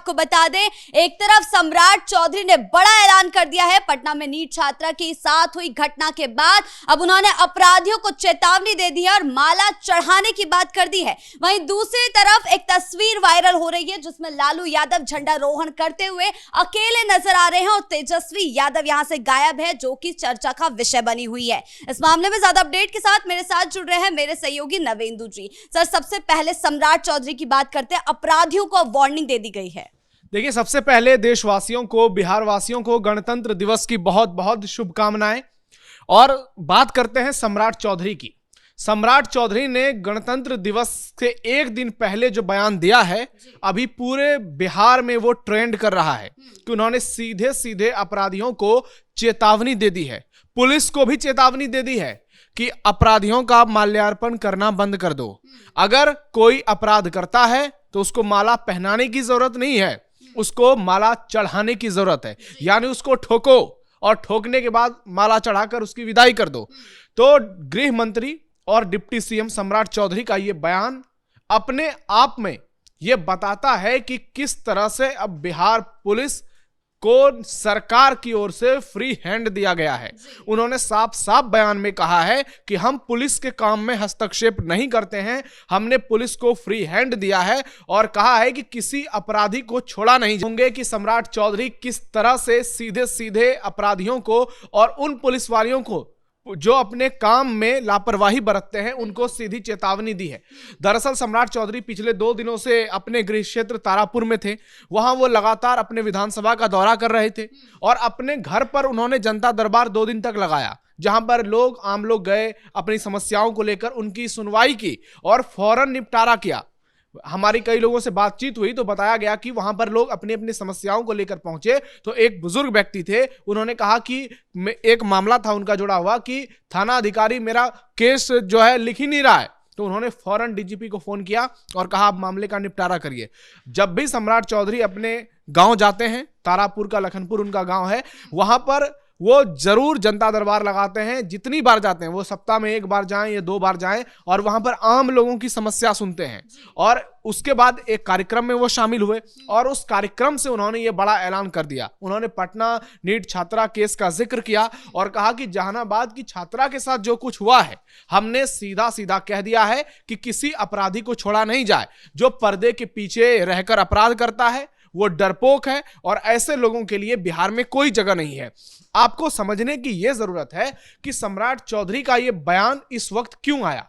आपको बता दें, एक तरफ सम्राट चौधरी ने बड़ा ऐलान कर दिया है पटना में नीट छात्रा के साथ हुई घटना के बाद। अब उन्होंने अपराधियों को चेतावनी दे दी है और माला चढ़ाने की बात कर दी है। वहीं दूसरी तरफ एक तस्वीर वायरल हो रही है जिसमें लालू यादव झंडारोहण करते हुए अकेले नजर आ रहे हैं और तेजस्वी यादव यहां से गायब है, जो कि चर्चा का विषय बनी हुई है। इस मामले में ज्यादा अपडेट के साथ मेरे साथ जुड़ रहे हैं मेरे सहयोगी नवेंदु जी। सर, सबसे पहले सम्राट चौधरी की बात करते हैं, अपराधियों को वार्निंग दे दी गई है। देखिए, सबसे पहले देशवासियों को, बिहार वासियों को गणतंत्र दिवस की बहुत बहुत शुभकामनाएं। और बात करते हैं सम्राट चौधरी की। सम्राट चौधरी ने गणतंत्र दिवस से एक दिन पहले जो बयान दिया है, अभी पूरे बिहार में वो ट्रेंड कर रहा है कि उन्होंने सीधे सीधे अपराधियों को चेतावनी दे दी है। पुलिस को भी चेतावनी दे दी है कि अपराधियों का माल्यार्पण करना बंद कर दो। अगर कोई अपराध करता है तो उसको माला पहनाने की जरूरत नहीं है, उसको माला चढ़ाने की जरूरत है। यानी उसको ठोको और ठोकने के बाद माला चढ़ाकर उसकी विदाई कर दो। तो गृह मंत्री और डिप्टी सीएम सम्राट चौधरी का यह बयान अपने आप में यह बताता है कि किस तरह से अब बिहार पुलिस को सरकार की ओर से फ्री हैंड दिया गया है। उन्होंने साफ साफ बयान में कहा है कि हम पुलिस के काम में हस्तक्षेप नहीं करते हैं, हमने पुलिस को फ्री हैंड दिया है और कहा है कि किसी अपराधी को छोड़ा नहीं जाएंगे। कि सम्राट चौधरी किस तरह से सीधे सीधे अपराधियों को और उन पुलिस वालियों को जो अपने काम में लापरवाही बरतते हैं उनको सीधी चेतावनी दी है। दरअसल सम्राट चौधरी पिछले 2 दिनों से अपने गृह क्षेत्र तारापुर में थे। वहां वो लगातार अपने विधानसभा का दौरा कर रहे थे और अपने घर पर उन्होंने जनता दरबार 2 दिन तक लगाया, जहां पर आम लोग गए, अपनी समस्याओं को लेकर उनकी सुनवाई की और फौरन निपटारा किया। हमारी कई लोगों से बातचीत हुई तो बताया गया कि वहां पर लोग अपनी अपनी समस्याओं को लेकर पहुंचे तो एक बुजुर्ग व्यक्ति थे, उन्होंने कहा कि एक मामला था उनका जुड़ा हुआ कि थाना अधिकारी मेरा केस जो है लिख ही नहीं रहा है। तो उन्होंने फौरन डीजीपी को फोन किया और कहा आप मामले का निपटारा करिए। जब भी सम्राट चौधरी अपने गांव जाते हैं, तारापुर का लखनपुर उनका गांव है, वहां पर वो जरूर जनता दरबार लगाते हैं। जितनी बार जाते हैं, वो सप्ताह में 1 बार जाएं या 2 बार जाएं और वहां पर आम लोगों की समस्या सुनते हैं। और उसके बाद एक कार्यक्रम में वो शामिल हुए और उस कार्यक्रम से उन्होंने ये बड़ा ऐलान कर दिया। उन्होंने पटना नीट छात्रा केस का जिक्र किया और कहा कि जहानाबाद की छात्रा के साथ जो कुछ हुआ है, हमने सीधा सीधा कह दिया है कि किसी अपराधी को छोड़ा नहीं जाए। जो पर्दे के पीछे रहकर अपराध करता है वो डरपोक है और ऐसे लोगों के लिए बिहार में कोई जगह नहीं है। आपको समझने की यह जरूरत है कि सम्राट चौधरी का यह बयान इस वक्त क्यों आया।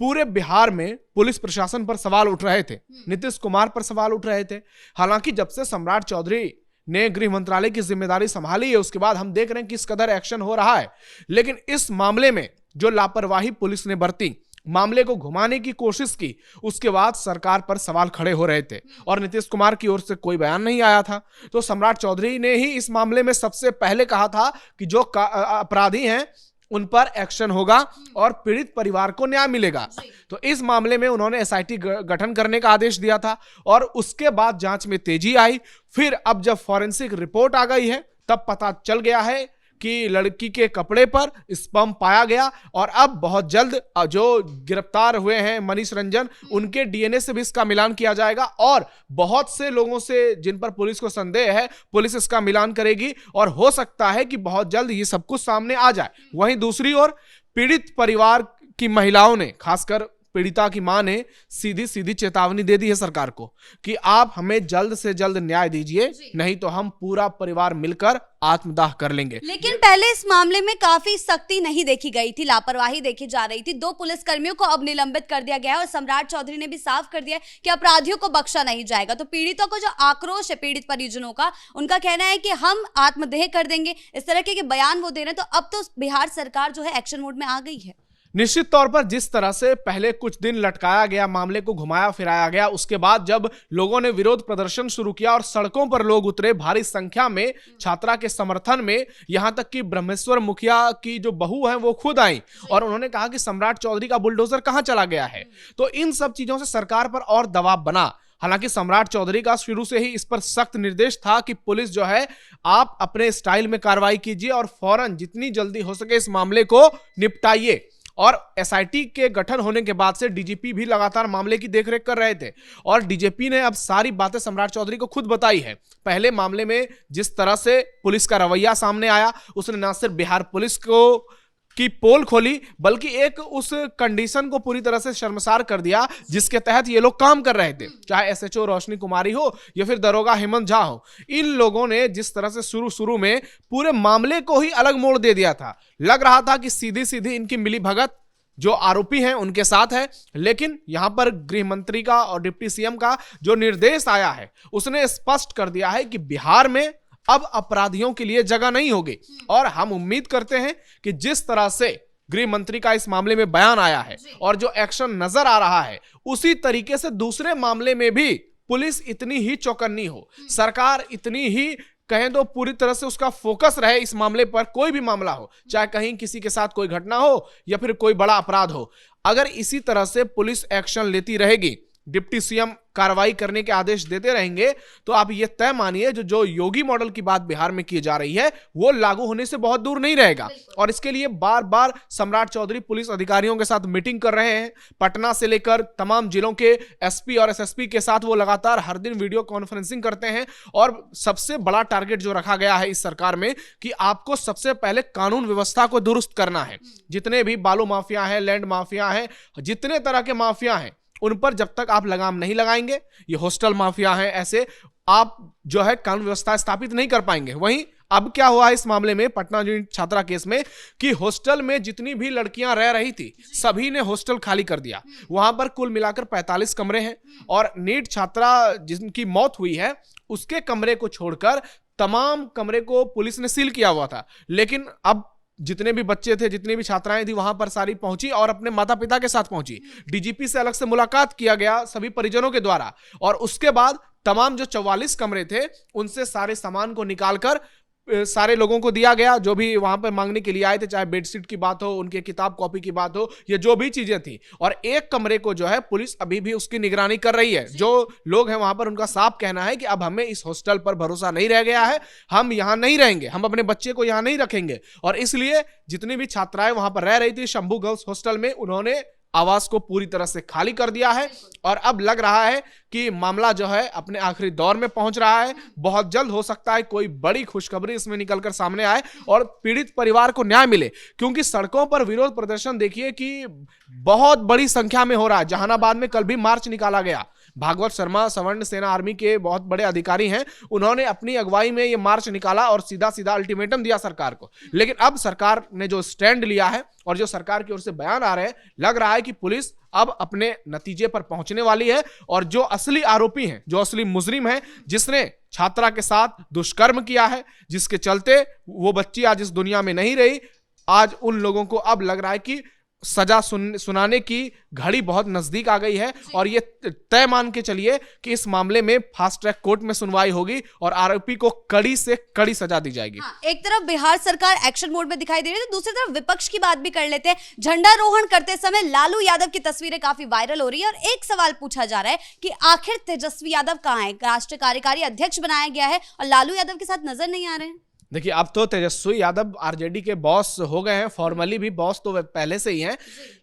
पूरे बिहार में पुलिस प्रशासन पर सवाल उठ रहे थे, नीतीश कुमार पर सवाल उठ रहे थे। हालांकि जब से सम्राट चौधरी ने गृह मंत्रालय की जिम्मेदारी संभाली है, उसके बाद हम देख रहे हैं किस कदर एक्शन हो रहा है। लेकिन इस मामले में जो लापरवाही पुलिस ने बरती, मामले को घुमाने की कोशिश की, उसके बाद सरकार पर सवाल खड़े हो रहे थे और नीतीश कुमार की ओर से कोई बयान नहीं आया था। तो सम्राट चौधरी ने ही इस मामले में सबसे पहले कहा था कि जो अपराधी हैं उन पर एक्शन होगा और पीड़ित परिवार को न्याय मिलेगा। तो इस मामले में उन्होंने एसआईटी गठन करने का आदेश दिया था और उसके बाद जांच में तेजी आई। फिर अब जब फॉरेंसिक रिपोर्ट आ गई है तब पता चल गया है कि लड़की के कपड़े पर स्पर्म पाया गया और अब बहुत जल्द जो गिरफ्तार हुए हैं मनीष रंजन, उनके डीएनए से भी इसका मिलान किया जाएगा और बहुत से लोगों से जिन पर पुलिस को संदेह है, पुलिस इसका मिलान करेगी और हो सकता है कि बहुत जल्द ये सब कुछ सामने आ जाए। वहीं दूसरी ओर पीड़ित परिवार की महिलाओं ने, खासकर पीड़िता की मां ने सीधी सीधी चेतावनी दे दी है सरकार को कि आप हमें जल्द से जल्द न्याय दीजिए, नहीं तो हम पूरा परिवार मिलकर आत्मदाह कर लेंगे। लेकिन पहले इस मामले में काफी सख्ती नहीं देखी गई थी, लापरवाही देखी जा रही थी। 2 पुलिसकर्मियों को अब निलंबित कर दिया गया है और सम्राट चौधरी ने भी साफ कर दिया कि अपराधियों को बख्शा नहीं जाएगा। तो पीड़ितों को जो आक्रोश है, पीड़ित परिजनों का, उनका कहना है कि हम आत्मदेह कर देंगे, इस तरह के बयान वो दे रहे हैं। तो अब तो बिहार सरकार जो है एक्शन मोड में आ गई है। निश्चित तौर पर जिस तरह से पहले कुछ दिन लटकाया गया, मामले को घुमाया फिराया गया, उसके बाद जब लोगों ने विरोध प्रदर्शन शुरू किया और सड़कों पर लोग उतरे भारी संख्या में छात्रा के समर्थन में, यहां तक कि ब्रह्मेश्वर मुखिया की जो बहू है वो खुद आई और उन्होंने कहा कि सम्राट चौधरी का बुलडोजर कहां चला गया है। तो इन सब चीजों से सरकार पर और दबाव बना। हालांकि सम्राट चौधरी का शुरू से ही इस पर सख्त निर्देश था कि पुलिस जो है आप अपने स्टाइल में कार्रवाई कीजिए और फौरन जितनी जल्दी हो सके इस मामले को निपटाइए। और एसआईटी के गठन होने के बाद से डीजीपी भी लगातार मामले की देखरेख कर रहे थे और डीजीपी ने अब सारी बातें सम्राट चौधरी को खुद बताई है। पहले मामले में जिस तरह से पुलिस का रवैया सामने आया, उसने न सिर्फ बिहार पुलिस को की पोल खोली बल्कि एक उस कंडीशन को पूरी तरह से शर्मसार कर दिया जिसके तहत ये लोग काम कर रहे थे, चाहे एसएचओ रोशनी कुमारी हो या फिर दरोगा हेमंत झा हो। इन लोगों ने जिस तरह से शुरू में पूरे मामले को ही अलग मोड़ दे दिया था, लग रहा था कि सीधी सीधी इनकी मिली भगत जो आरोपी हैं उनके साथ है, लेकिन यहां पर गृह मंत्री का और डिप्टी सीएम का जो निर्देश आया है उसने स्पष्ट कर दिया है कि बिहार में अब अपराधियों के लिए जगह नहीं होगी। और हम उम्मीद करते हैं कि जिस तरह से गृह मंत्री का इस मामले में बयान आया है और जो एक्शन नजर आ रहा है, उसी तरीके से दूसरे मामले में भी पुलिस इतनी ही चौकन्नी हो, सरकार इतनी ही कहें तो पूरी तरह से उसका फोकस रहे इस मामले पर। कोई भी मामला हो, चाहे कहीं किसी के साथ कोई घटना हो या फिर कोई बड़ा अपराध हो, अगर इसी तरह से पुलिस एक्शन लेती रहेगी, डिप्टी सीएम कार्रवाई करने के आदेश देते रहेंगे, तो आप ये तय मानिए जो योगी मॉडल की बात बिहार में की जा रही है वो लागू होने से बहुत दूर नहीं रहेगा। और इसके लिए बार बार सम्राट चौधरी पुलिस अधिकारियों के साथ मीटिंग कर रहे हैं। पटना से लेकर तमाम जिलों के एसपी और एसएसपी के साथ वो लगातार हर दिन वीडियो कॉन्फ्रेंसिंग करते हैं। और सबसे बड़ा टारगेट जो रखा गया है इस सरकार में कि आपको सबसे पहले कानून व्यवस्था को दुरुस्त करना है। जितने भी बालू माफिया है, लैंड माफिया है, जितने तरह के माफिया हैं, उन पर जब तक आप लगाम नहीं लगाएंगे, ये हॉस्टल माफिया है, ऐसे आप जो है कानून व्यवस्था स्थापित नहीं कर पाएंगे। वहीं अब क्या हुआ है इस मामले में, पटना यूनिट छात्रा केस में, कि हॉस्टल में जितनी भी लड़कियां रह रही थी सभी ने हॉस्टल खाली कर दिया। वहां पर कुल मिलाकर 45 कमरे हैं और नीट छात्रा जिनकी मौत हुई है उसके कमरे को छोड़कर तमाम कमरे को पुलिस ने सील किया हुआ था। लेकिन अब जितने भी बच्चे थे, जितनी भी छात्राएं थी, वहां पर सारी पहुंची और अपने माता पिता के साथ पहुंची। डीजीपी से अलग से मुलाकात किया गया सभी परिजनों के द्वारा और उसके बाद तमाम जो 44 कमरे थे उनसे सारे सामान को निकालकर सारे लोगों को दिया गया, जो भी वहां पर मांगने के लिए आए थे, चाहे बेडशीट की बात हो, उनके किताब कॉपी की बात हो, ये जो भी चीजें थी। और एक कमरे को जो है पुलिस अभी भी उसकी निगरानी कर रही है। जो लोग हैं वहां पर उनका साफ कहना है कि अब हमें इस हॉस्टल पर भरोसा नहीं रह गया है, हम यहां नहीं रहेंगे, हम अपने बच्चे को यहां नहीं रखेंगे। और इसलिए जितनी भी छात्राएं वहां पर रह रही थी शंभू गर्ल्स हॉस्टल में, उन्होंने आवास को पूरी तरह से खाली कर दिया है। और अब लग रहा है कि मामला जो है अपने आखिरी दौर में पहुंच रहा है। बहुत जल्द हो सकता है कोई बड़ी खुशखबरी इसमें निकलकर सामने आए और पीड़ित परिवार को न्याय मिले, क्योंकि सड़कों पर विरोध प्रदर्शन देखिए कि बहुत बड़ी संख्या में हो रहा है। जहानाबाद में कल भी मार्च निकाला गया। भागवत शर्मा सवर्ण सेना आर्मी के बहुत बड़े अधिकारी हैं, उन्होंने अपनी अगुवाई में ये मार्च निकाला और सीधा सीधा अल्टीमेटम दिया सरकार को। लेकिन अब सरकार ने जो स्टैंड लिया है और जो सरकार की ओर से बयान आ रहे हैं, लग रहा है कि पुलिस अब अपने नतीजे पर पहुंचने वाली है। और जो असली आरोपी हैं, जो असली मुजरिम है, जिसने छात्रा के साथ दुष्कर्म किया है, जिसके चलते वो बच्ची आज इस दुनिया में नहीं रही, आज उन लोगों को अब लग रहा है कि सजा सुनाने की घड़ी बहुत नजदीक आ गई है। और ये तय मान के चलिए कि इस मामले में फास्ट ट्रैक कोर्ट में सुनवाई होगी और आरोपी को कड़ी से कड़ी सजा दी जाएगी। एक तरफ बिहार सरकार एक्शन मोड में दिखाई दे रही है, तो दूसरी तरफ विपक्ष की बात भी कर लेते हैं। झंडारोहण करते समय लालू यादव की तस्वीरें काफी वायरल हो रही है और एक सवाल पूछा जा रहा है कि आखिर तेजस्वी यादव कहां है? राष्ट्रीय कार्यकारी अध्यक्ष बनाया गया है और लालू यादव के साथ नजर नहीं आ रहे हैं। देखिए, अब तो तेजस्वी यादव आरजेडी के बॉस हो गए हैं, फॉर्मली भी बॉस तो पहले से ही हैं।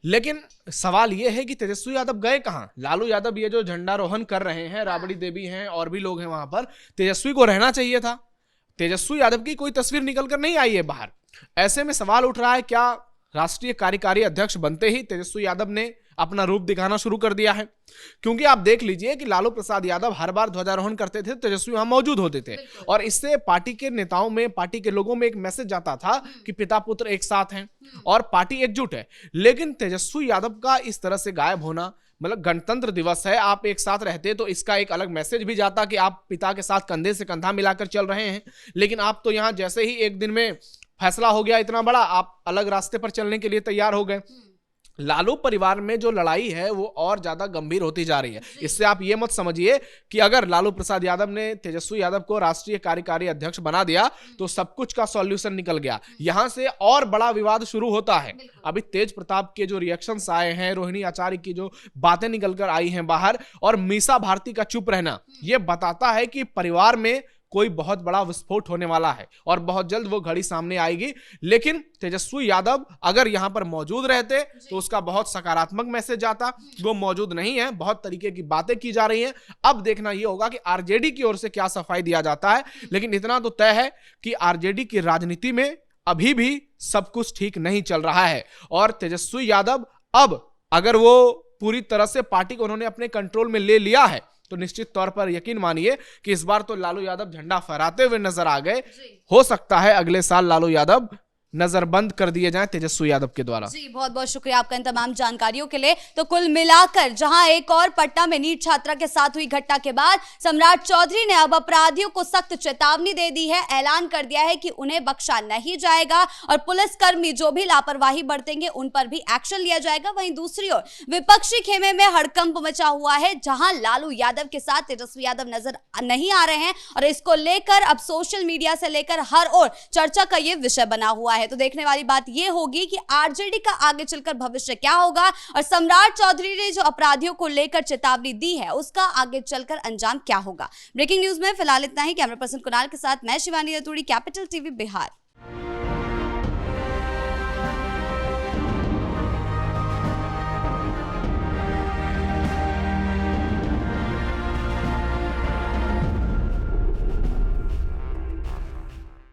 लेकिन सवाल यह है कि तेजस्वी यादव गए कहां? लालू यादव ये जो झंडारोहण कर रहे हैं, राबड़ी देवी हैं और भी लोग हैं वहां पर, तेजस्वी को रहना चाहिए था। तेजस्वी यादव की कोई तस्वीर निकलकर नहीं आई है बाहर। ऐसे में सवाल उठ रहा है, क्या राष्ट्रीय कार्यकारी अध्यक्ष बनते ही तेजस्वी यादव ने अपना रूप दिखाना शुरू कर दिया है? क्योंकि आप देख लीजिए कि लालू प्रसाद यादव हर बार ध्वजारोहण करते थे, तेजस्वी वहां मौजूद होते थे और इससे पार्टी के नेताओं में, पार्टी के लोगों में एक मैसेज जाता था कि पिता पुत्र एक साथ हैं और पार्टी एकजुट है। लेकिन तेजस्वी यादव का इस तरह से गायब होना, मतलब गणतंत्र दिवस है, आप एक साथ रहते तो इसका एक अलग मैसेज भी जाता कि आप पिता के साथ कंधे से कंधा मिलाकर चल रहे हैं। लेकिन आप तो यहाँ जैसे ही एक दिन में फैसला हो गया इतना बड़ा, आप अलग रास्ते पर चलने के लिए तैयार हो गए। लालू परिवार में जो लड़ाई है वो और ज्यादा गंभीर होती जा रही है। इससे आप ये मत समझिए कि अगर लालू प्रसाद यादव ने तेजस्वी यादव को राष्ट्रीय कार्यकारी अध्यक्ष बना दिया तो सब कुछ का सॉल्यूशन निकल गया। यहां से और बड़ा विवाद शुरू होता है। अभी तेज प्रताप के जो रिएक्शंस आए हैं, रोहिणी आचार्य की जो बातें निकलकर आई हैं बाहर, और मीसा भारती का चुप रहना, यह बताता है कि परिवार में कोई बहुत बड़ा विस्फोट होने वाला है और बहुत जल्द वो घड़ी सामने आएगी। लेकिन तेजस्वी यादव अगर यहां पर मौजूद रहते तो उसका बहुत सकारात्मक मैसेज आता। वो मौजूद नहीं है, बहुत तरीके की बातें की जा रही हैं। अब देखना यह होगा कि आरजेडी की ओर से क्या सफाई दिया जाता है। लेकिन इतना तो तय है कि आरजेडी की राजनीति में अभी भी सब कुछ ठीक नहीं चल रहा है और तेजस्वी यादव अब अगर वो पूरी तरह से पार्टी को उन्होंने अपने कंट्रोल में ले लिया है तो निश्चित तौर पर यकीन मानिए कि इस बार तो लालू यादव झंडा फहराते हुए नजर आ गए। हो सकता है अगले साल लालू यादव नजरबंद कर दिए जाएं तेजस्वी यादव के द्वारा। जी बहुत बहुत शुक्रिया आपका इन तमाम जानकारियों के लिए। तो कुल मिलाकर जहां एक और पटना में नीट छात्रा के साथ हुई घटना के बाद सम्राट चौधरी ने अब अपराधियों को सख्त चेतावनी दे दी है, ऐलान कर दिया है कि उन्हें बख्शा नहीं जाएगा और पुलिसकर्मी जो भी लापरवाही बरतेंगे उन पर भी एक्शन लिया जाएगा। वहीं दूसरी ओर विपक्षी खेमे में हड़कंप मचा हुआ है, जहां लालू यादव के साथ तेजस्वी यादव नजर नहीं आ रहे हैं और इसको लेकर अब सोशल मीडिया से लेकर हर ओर चर्चा का यह विषय बना हुआ है। तो देखने वाली बात यह होगी कि आरजेडी का आगे चलकर भविष्य क्या होगा और सम्राट चौधरी ने जो अपराधियों को लेकर चेतावनी दी है उसका आगे चलकर अंजाम क्या होगा। ब्रेकिंग न्यूज में फिलहाल इतना ही। कैमरा पर्सन कुणाल के साथ मैं शिवानी रतूड़ी, कैपिटल टीवी बिहार।